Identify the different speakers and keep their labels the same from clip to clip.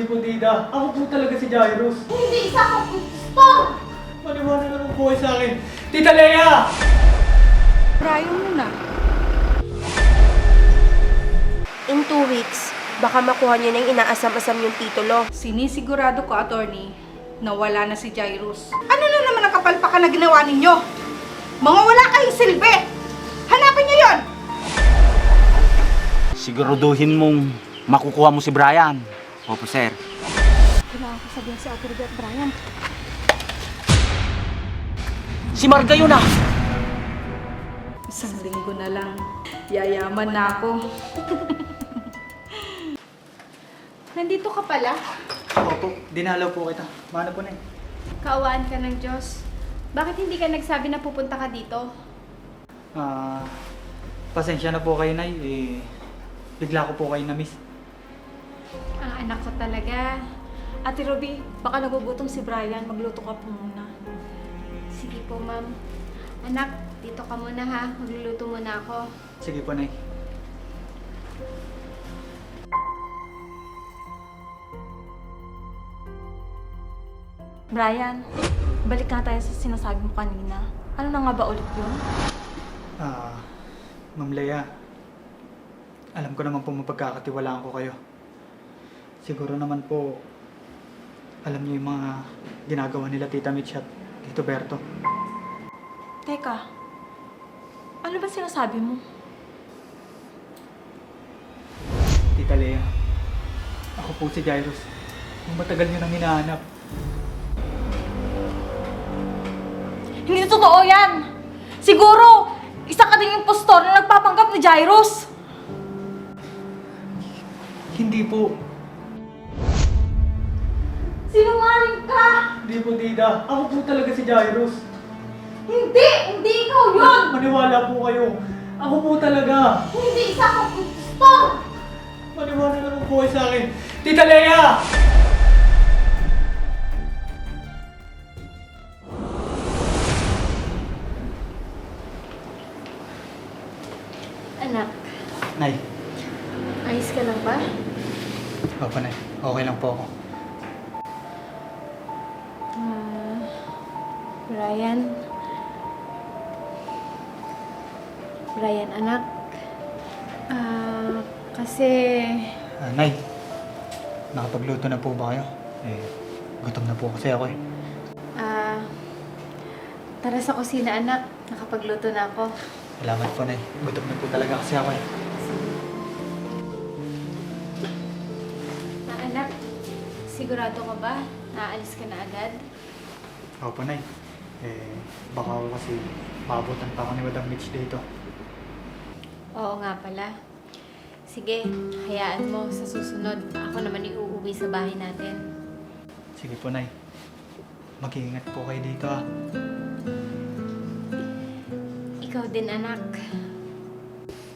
Speaker 1: Hindi po, tita. Ako po talaga si Jairus.
Speaker 2: Hindi isa kang impostor!
Speaker 1: Maniwala naman po kayo sa akin. Tita Lea!
Speaker 3: Brian mo na.
Speaker 4: In 2 weeks, baka makuha niyo na yung inaasam-asam yung titulo.
Speaker 3: Sinisigurado ko, attorney, na wala na si Jairus. Ano na naman ang kapalpakan na ginawa ninyo? Mga wala kayong silbi! Hanapin niyo yon!
Speaker 5: Siguraduhin mong makukuha mo si Brian. Opo, sir.
Speaker 4: Kailangan ko sabihin si Ate Ruby at Brian.
Speaker 5: Si Marga yun ah!
Speaker 3: Isang linggo na lang. Yayaman na ako.
Speaker 2: Nandito ka pala?
Speaker 1: Opo, dinalaw po kita. Mana po na eh.
Speaker 2: Kaawaan ka ng Diyos. Bakit hindi ka nagsabi na pupunta ka dito?
Speaker 1: Pasensya na po kayo, Nay. Bigla ko po kayo na-miss.
Speaker 2: Ang anak ko talaga.
Speaker 4: Ate Ruby, baka nagugutom si Brian. Magluto ka po muna.
Speaker 2: Sige po, ma'am. Anak, dito ka muna ha. Magluluto muna ako.
Speaker 1: Sige po, Nay.
Speaker 4: Brian, balik na tayo sa sinasabi mo kanina. Ano na nga ba ulit yun?
Speaker 1: Ma'am Lea, alam ko naman po mapagkakatiwalaan ko kayo. Siguro naman po, alam niyo yung mga ginagawa nila Tita Mitch at Tito Berto.
Speaker 4: Teka, ano ba sinasabi mo?
Speaker 1: Tita Lea, ako po si Jairus. Kung matagal niyo nang hinahanap.
Speaker 4: Hindi totoo yan! Siguro, isa ka ding impostor na nagpapanggap ni Jairus!
Speaker 1: Hindi po.
Speaker 4: Sinungaling ka!
Speaker 1: Hindi po, tita. Ako po talaga si Jairus.
Speaker 4: Hindi! Hindi ikaw yun!
Speaker 1: Maniwala po kayo. Ako po talaga.
Speaker 2: Hindi isa kang impostor!
Speaker 1: Maniwala naman po kayo sa akin. Tita Lea!
Speaker 2: Anak,
Speaker 1: Nay.
Speaker 2: ayos ka lang ba?
Speaker 1: Opo, Nay. Okay lang po ako.
Speaker 2: Brian. Brian, anak. Kasi...
Speaker 1: Nay, nakapagluto na po ba kayo? Gutom na po kasi ako eh.
Speaker 2: Tara sa kusina, anak. Nakapagluto na ako.
Speaker 1: Salamat po, Nay. Gutom na po talaga kasi ako eh.
Speaker 2: Anak, sigurado ka ba? Naalis ka na agad?
Speaker 1: Opo, Nay. Baka ako kasi maabutan pa ako ni Madam Mitch dito.
Speaker 2: Oo nga pala. Sige, hayaan mo sa susunod. Ako naman iuuwi sa bahay natin.
Speaker 1: Sige po, Nay. Mag-iingat po kayo dito ah.
Speaker 2: Ikaw din, anak.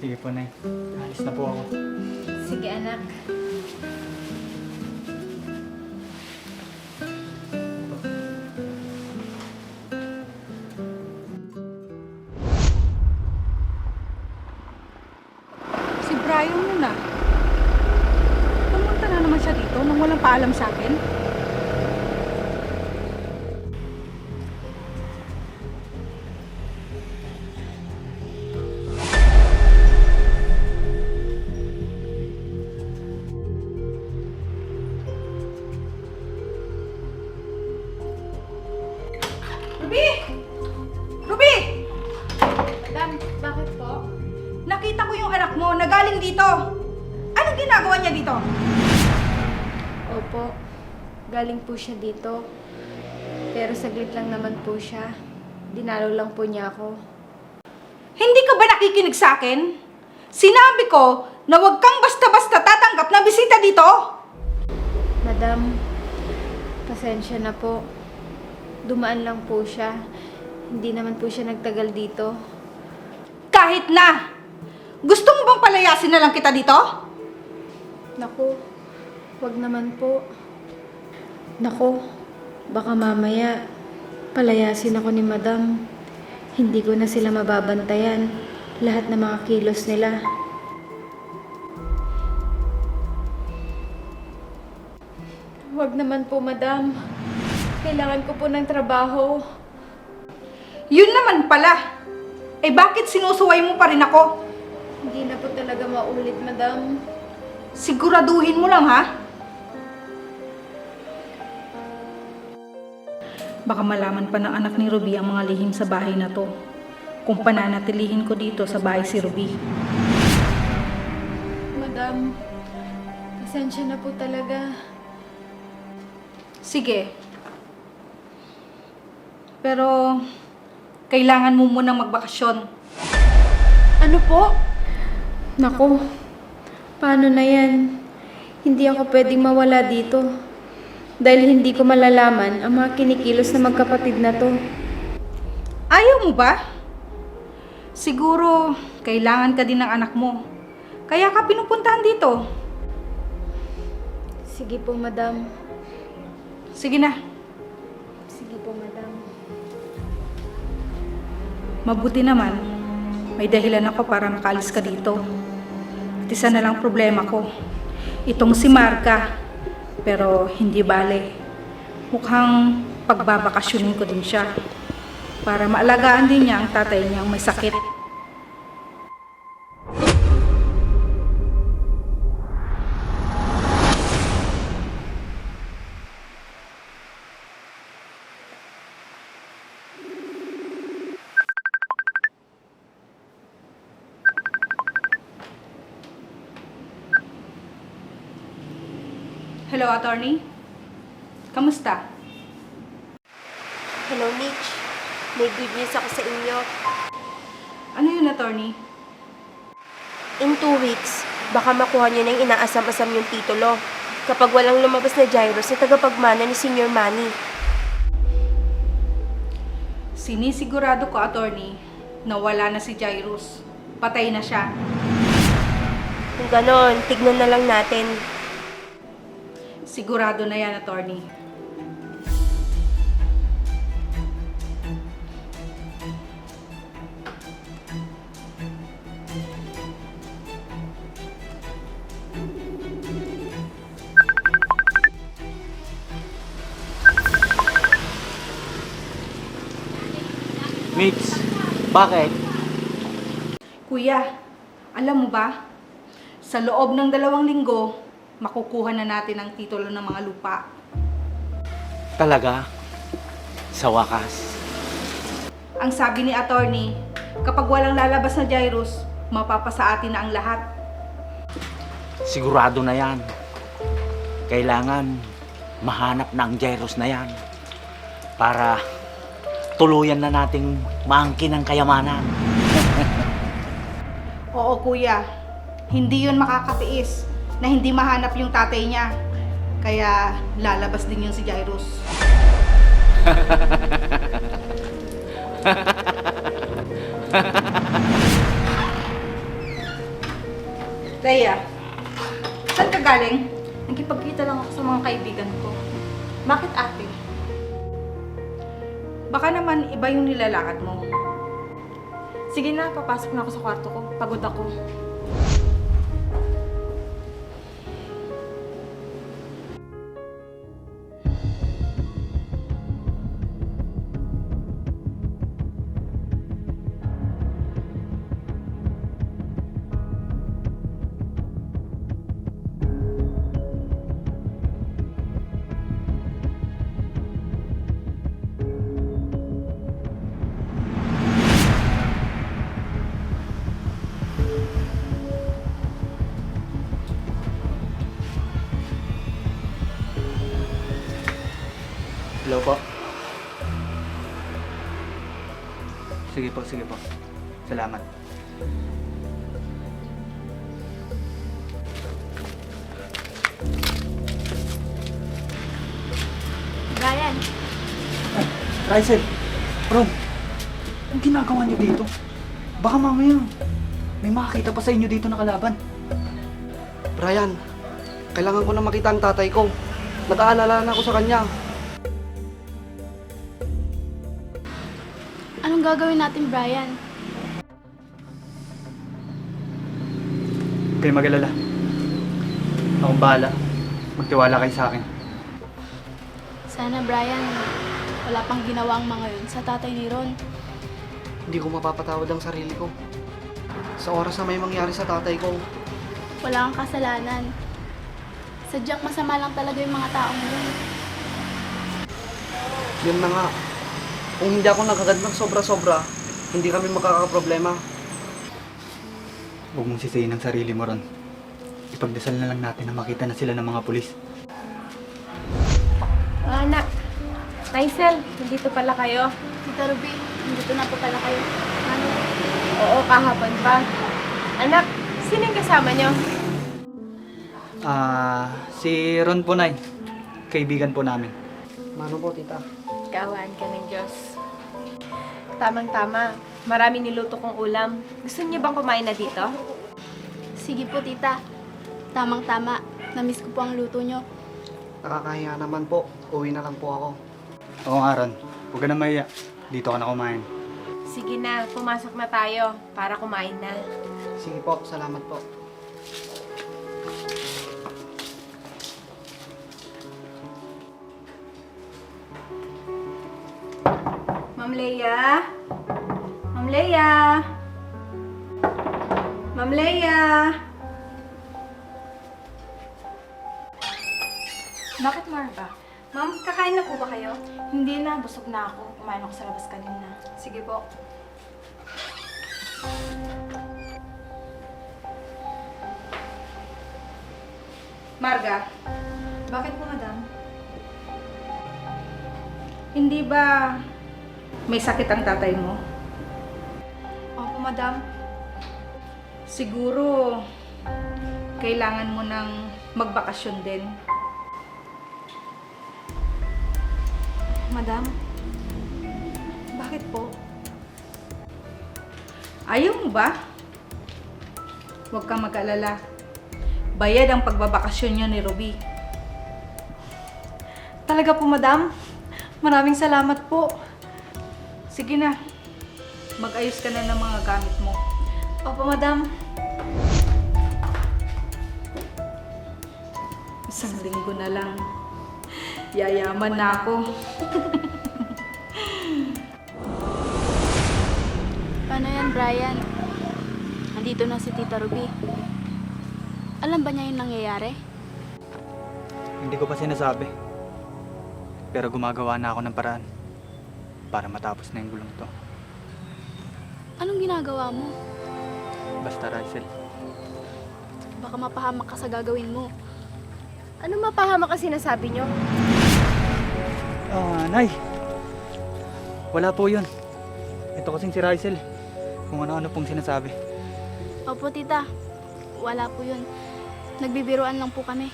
Speaker 1: Sige po, Nay. Alis na po ako.
Speaker 2: Sige, anak.
Speaker 3: Si Brian mo na. Pumunta na naman siya dito nang walang paalam sa akin. Ruby! Ruby!
Speaker 2: Madam, bakit po?
Speaker 3: Nakita ko yung anak mo na galing dito. Anong ginagawa niya dito?
Speaker 2: Opo, galing po siya dito. Pero saglit lang naman po siya. Dinalo lang po niya ako.
Speaker 3: Hindi ka ba nakikinig sa akin? Sinabi ko na huwag kang basta-basta tatanggap ng bisita dito.
Speaker 2: Madam, pasensya na po. Dumaan lang po siya. Hindi naman po siya nagtagal dito.
Speaker 3: Kahit na! Gusto mo bang palayasin na lang kita dito?
Speaker 2: Naku, wag naman po. Naku, baka mamaya palayasin ako ni Madam. Hindi ko na sila mababantayan. Lahat ng mga kilos nila. Wag naman po, madam. Kailangan ko po ng trabaho.
Speaker 3: Yun naman pala. Eh bakit sinusuway mo pa rin ako?
Speaker 2: Hindi na po talaga maulit, madam.
Speaker 3: Siguraduhin mo lang ha. Baka malaman pa ng anak ni Ruby ang mga lihim sa bahay na to. Kung pananatilihin ko dito sa bahay si Ruby.
Speaker 2: Madam, pasensya na po talaga.
Speaker 3: Sige. Pero, kailangan mo munang magbakasyon.
Speaker 2: Ano po? Naku, paano na yan? Hindi ako pwedeng mawala dito. Dahil hindi ko malalaman ang mga kinikilos na magkapatid na to.
Speaker 3: Ayaw mo ba? Siguro, kailangan ka din ng anak mo. Kaya ka pinupuntahan dito.
Speaker 2: Sige po, madam.
Speaker 3: Sige na.
Speaker 2: Sige po, madam.
Speaker 3: Mabuti naman, may dahilan ako para makaalis ka dito. At isa na lang problema ko. Itong si Marka. Pero hindi bale. Mukhang pagbabakasyonin ko din siya. Para maalagaan din niya ang tatay niyang may sakit. Hello, attorney. Kamusta?
Speaker 6: Hello, Mitch. May good news ako sa inyo.
Speaker 3: Ano yun, attorney?
Speaker 6: In 2 weeks, baka makuha niyo na yung inaasam-asam yung titulo kapag walang lumabas na Jairus na tagapagmana ni Senior Manny.
Speaker 3: Sinisigurado ko, attorney, na wala na si Jairus. Patay na siya.
Speaker 6: Kung ganon, tignan na lang natin.
Speaker 3: Sigurado na yan, attorney.
Speaker 5: Mitch, bakit?
Speaker 3: Kuya, alam mo ba? Sa loob ng 2 linggo, makukuha na natin ang titulo ng mga lupa.
Speaker 5: Talaga? Sa wakas?
Speaker 3: Ang sabi ni attorney, kapag walang lalabas na Jairus, mapapasa atin na ang lahat.
Speaker 5: Sigurado na yan. Kailangan mahanap na ang Jairus na yan para tuluyan na nating maangkin ang kayamanan.
Speaker 3: Oo, kuya. Hindi yun makakatiis na hindi mahanap yung tatay niya. Kaya lalabas din yun si Jairus. Leia, saan ka galing?
Speaker 4: Nagkipagkita lang ako sa mga kaibigan ko. Bakit ate?
Speaker 3: Baka naman iba yung nilalakad mo.
Speaker 4: Sige na, papasok na ako sa kwarto ko. Pagod ako.
Speaker 1: Hello po. Sige po, sige po. Salamat.
Speaker 4: Brian,
Speaker 1: Rysel, Ron, ang ginagawa niyo dito? Baka mamaya may makakita pa sa inyo dito na kalaban.
Speaker 7: Brian, kailangan ko na makita ang tatay ko. Nag-aalala na ako sa kanya.
Speaker 8: Anong gagawin natin, Brian?
Speaker 1: Huwag kayo mag-alala. Akong bahala. Magtiwala kayo sa akin.
Speaker 8: Sana, Brian, wala pang ginawang mga yun sa tatay ni Ron.
Speaker 7: Hindi ko mapapatawad ang sarili ko. Sa oras na may mangyari sa tatay ko,
Speaker 8: Wala kang kasalanan. Sadyang masama lang talaga yung mga taong yun.
Speaker 7: yun na nga. Kung hindi ako nagagad ng sobra-sobra, hindi kami magkakaproblema.
Speaker 1: Huwag mong sisihin ang sarili mo, Ron. Ipagdasal na lang natin na makita na sila ng mga pulis.
Speaker 6: Anak, Rysel, nandito pala kayo.
Speaker 8: Tita Ruby, nandito na po pala kayo. Ano?
Speaker 6: Oo, kahapon pa. Anak, sino yung kasama nyo?
Speaker 1: Si Ron po, Nay. Kaibigan po namin.
Speaker 7: Mano po, tita?
Speaker 6: Kawan ka ng Diyos. Tamang-tama. Marami niluto kong ulam. Gusto niyo bang kumain na dito?
Speaker 8: Sige po, tita. Tamang-tama. Namiss ko po ang luto nyo.
Speaker 7: Nakakahiya naman po. Uwi na lang po ako.
Speaker 1: Oo nga, Ron. Huwag ka na mahiya. Dito ka na kumain.
Speaker 6: Sige na, pumasok na tayo para kumain na.
Speaker 7: Sige po, salamat po.
Speaker 3: Ma'am Leia? Ma'am Leia? Ma'am Leia? Bakit, Marva? Ma'am, kakain na po ba kayo?
Speaker 4: Hindi na, busog na ako. Kumain ako sa labas kanina.
Speaker 3: Sige po. Marga, bakit po, madam? Hindi ba may sakit ang tatay mo?
Speaker 2: Opo, madam.
Speaker 3: Siguro, kailangan mo ng magbakasyon din.
Speaker 2: Madam? Bakit po?
Speaker 3: Ayaw mo ba? Huwag kang mag-alala. Bayad ang pagbabakasyon niyo ni Ruby.
Speaker 2: Talaga po, madam? Maraming salamat po.
Speaker 3: Sige na, mag-ayos ka na ng mga gamit mo.
Speaker 2: Opo, madam.
Speaker 3: Isang linggo na lang. Yayaman na ako.
Speaker 8: Paano yan, Brian? Nandito na si Tita Ruby. Alam ba niya yung nangyayari?
Speaker 1: Hindi ko pa sinasabi. Pero gumagawa na ako ng paraan para matapos na yung gulong to.
Speaker 8: Anong ginagawa mo?
Speaker 1: Basta, Rysel.
Speaker 8: Baka mapahamak ka sa gagawin mo.
Speaker 6: Ano mapahama ka sinasabi nyo?
Speaker 1: Nay. Wala po yun. Ito kasing si Rysel. Kung ano-ano pong sinasabi.
Speaker 8: Opo, tita. Wala po yun. Nagbibiruan lang po kami.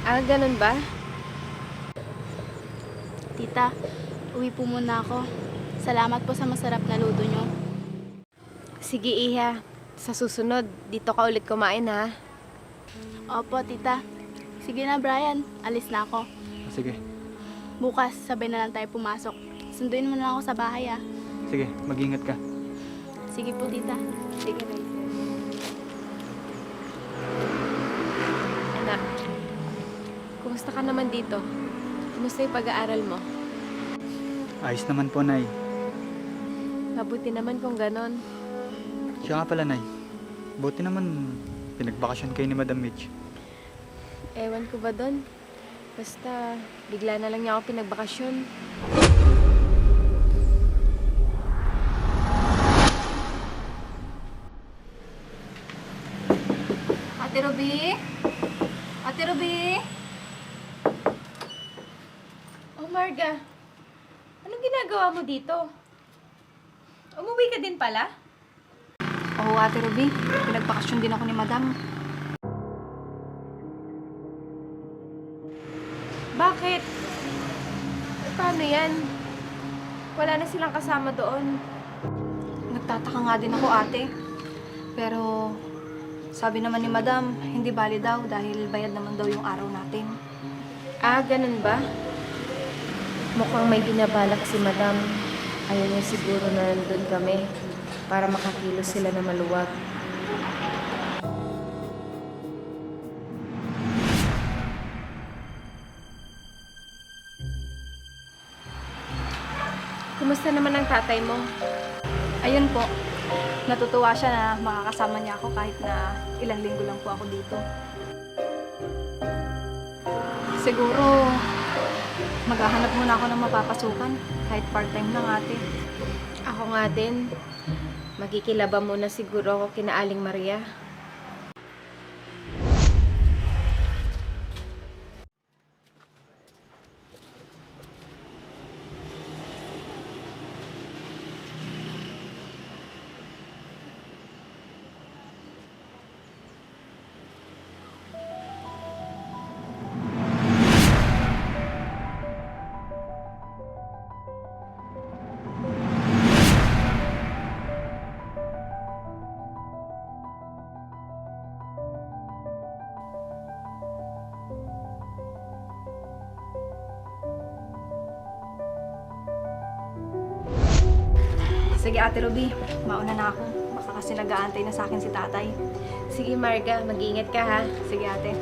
Speaker 6: Ah, ganun ba?
Speaker 8: Tita, uwi po muna ako. Salamat po sa masarap na luto nyo.
Speaker 6: Sige, Iha. Sa susunod, dito ka ulit kumain, ha?
Speaker 8: Opo, tita. Sige na, Brian. Alis na ako.
Speaker 1: Sige.
Speaker 8: Bukas, sabay na lang tayo pumasok. Sunduin mo na lang ako sa bahay, ah.
Speaker 1: Sige, mag-ingat ka.
Speaker 8: Sige po, tita. Sige, Rysel.
Speaker 6: Anak, kumusta ka naman dito? Kumusta yung pag-aaral mo?
Speaker 1: Ayos naman po, Nay.
Speaker 6: Mabuti naman kung ganon.
Speaker 1: Siya nga pala, Nay. Buti naman pinagbakasyon kayo ni Madam Mitch.
Speaker 6: Ewan ko ba doon? Basta, bigla na lang niya ako pinagbakasyon.
Speaker 3: Ate Ruby? Ate Ruby?
Speaker 6: Oh, Marga. Anong ginagawa mo dito? Umuwi ka din pala?
Speaker 2: Oo, Ate Ruby. Pinagbakasyon din ako ni madam.
Speaker 6: Bakit? Paano yan? Wala na silang kasama doon.
Speaker 2: Nagtataka nga din ako, ate. Pero sabi naman ni madam, hindi bali daw dahil bayad naman daw yung araw natin.
Speaker 6: Ah, ganun ba? Mukhang may binabalak si Madam. Ayaw niya siguro na nandun kami para makakilos sila na maluwag. Kumusta naman ang tatay mo?
Speaker 3: Ayun po, natutuwa siya na makakasama niya ako kahit na ilang linggo lang po ako dito. Siguro, maghahanap muna ako ng mapapasukan kahit part-time lang ate.
Speaker 6: Ako nga din. Magkikilaba muna siguro ako kina Aling Maria.
Speaker 3: Sige ate Ruby, mauna na ako. Baka kasi nag-aantay na sa akin si tatay.
Speaker 6: Sige Marga, mag-ingat ka ha.
Speaker 3: Sige ate.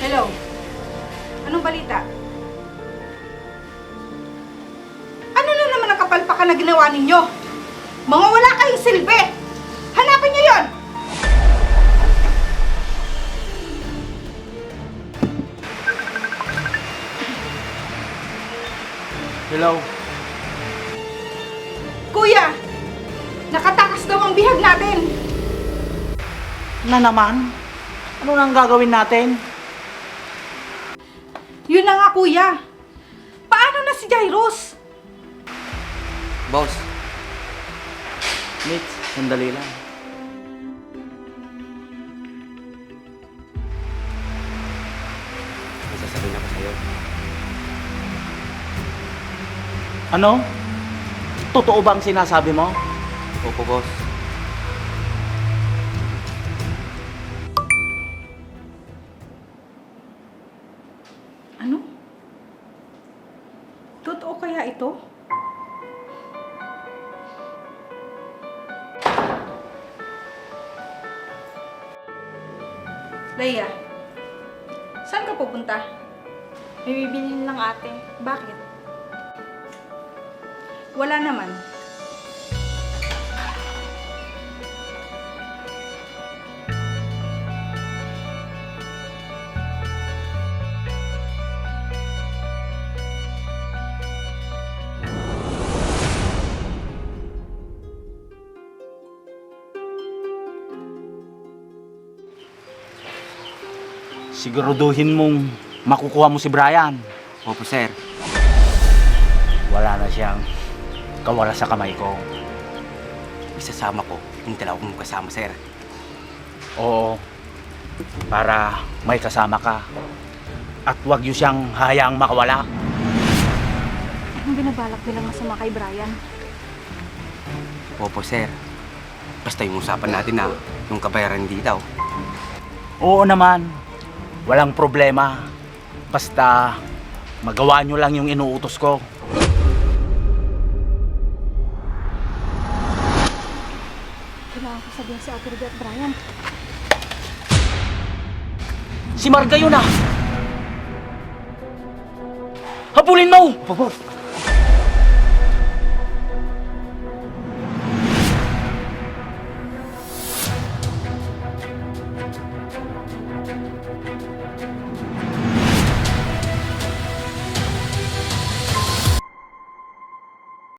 Speaker 3: Hello. Anong balita? Ano na naman ang kapalpakan na ginawa ninyo? Mga wala kayong silbi! Hanapin niyo yon!
Speaker 5: Hello?
Speaker 3: Kuya! Nakatakas daw ang bihag natin!
Speaker 5: Na naman? Ano nang gagawin natin?
Speaker 3: Yun na nga kuya! Paano na si Jairus?
Speaker 7: Boss,
Speaker 5: Mitch, sandali lang.
Speaker 7: may sasabihin ako sa'yo.
Speaker 5: Ano? Totoo ba ang sinasabi mo?
Speaker 7: Opo, boss.
Speaker 3: Ano? Totoo kaya ito? Leia, saan ka pupunta?
Speaker 4: May bibilhin lang ate.
Speaker 3: Bakit? Wala naman.
Speaker 5: Siguraduhin mong makukuha mo si Brian.
Speaker 7: Opo, sir.
Speaker 5: Wala na siyang kawala sa kamay ko.
Speaker 7: Isasama ko yung dalawa kong kasama, sir.
Speaker 5: Oo. Para may kasama ka. At huwag yung siyang hayaang makawala.
Speaker 3: Anong binabalak nilang masama kay Brian?
Speaker 7: Opo, sir. Basta yung usapan natin na yung kabayaran hindi daw.
Speaker 5: Oo naman. Walang problema. Basta magawa nyo lang yung inuutos ko.
Speaker 3: Kailangan ko sabihin si Ate Ruby at Brian.
Speaker 5: Si Marga yun ah! Habulin mo!
Speaker 7: Opo, boss.